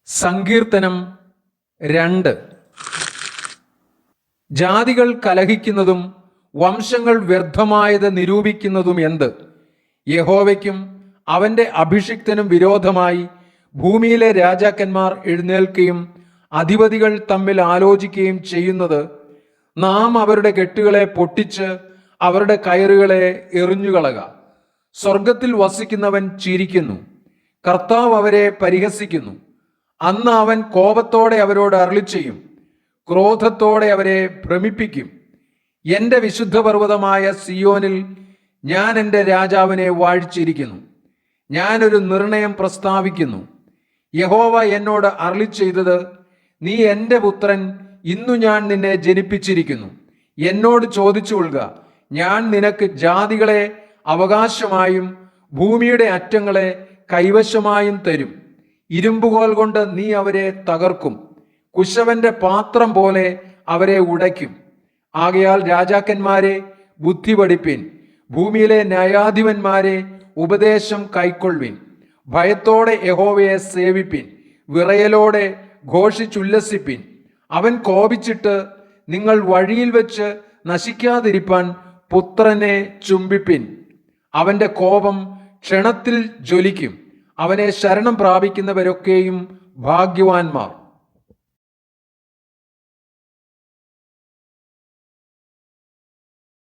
സങ്കീർത്തനം 2. ജാതികൾ കലഹിക്കുന്നതും വംശങ്ങൾ വ്യർത്ഥമായത് നിരൂപിക്കുന്നതും എന്ത്? യഹോവയ്ക്കും അവൻ്റെ അഭിഷിക്തനും വിരോധമായി ഭൂമിയിലെ രാജാക്കന്മാർ എഴുന്നേൽക്കുകയും അധിപതികൾ തമ്മിൽ ആലോചിക്കുകയും ചെയ്യുന്നത്, നാം അവരുടെ കെട്ടുകളെ പൊട്ടിച്ച് അവരുടെ കയറുകളെ എറിഞ്ഞുകളക. സ്വർഗത്തിൽ വസിക്കുന്നവൻ ചിരിക്കുന്നു, കർത്താവ് അവരെ പരിഹസിക്കുന്നു. അന്ന് അവൻ കോപത്തോടെ അവരോട് അരുളിച്ചെയ്യും, ക്രോധത്തോടെ അവരെ ഭ്രമിപ്പിക്കും. എൻ്റെ വിശുദ്ധ പർവ്വതമായ സിയോനിൽ ഞാൻ എൻ്റെ രാജാവിനെ വാഴിച്ചിരിക്കുന്നു. ഞാനൊരു നിർണയം പ്രസ്താവിക്കുന്നു. യഹോവ എന്നോട് അരുളിച്ചെയ്തത്, നീ എൻ്റെ പുത്രൻ, ഇന്നു ഞാൻ നിന്നെ ജനിപ്പിച്ചിരിക്കുന്നു. എന്നോട് ചോദിച്ചുകൊള്ളുക, ഞാൻ നിനക്ക് ജാതികളെ അവകാശമായും ഭൂമിയുടെ അറ്റങ്ങളെ കൈവശമായും തരും. ഇരുമ്പുകോൽ കൊണ്ട് നീ അവരെ തകർക്കും, കുശവന്റെ പാത്രം പോലെ അവരെ ഉടയ്ക്കും. ആകയാൽ രാജാക്കന്മാരെ ബുദ്ധി പഠിപ്പിൻ, ഭൂമിയിലെ ന്യായാധിപന്മാരെ ഉപദേശം കൈക്കൊള്ളുവിൻ. ഭയത്തോടെ യഹോവയെ സേവിപ്പിൻ, വിറയലോടെ ഘോഷിച്ചുല്ലസിപ്പിൻ. അവൻ കോപിച്ചിട്ട് നിങ്ങൾ വഴിയിൽ വെച്ച് നശിക്കാതിരിപ്പാൻ പുത്രനെ ചുംബിപ്പിൻ. അവന്റെ കോപം ക്ഷണത്തിൽ ജ്വലിക്കും. അവനെ ശരണം പ്രാപിക്കുന്നവരൊക്കെയും ഭാഗ്യവാന്മാർ.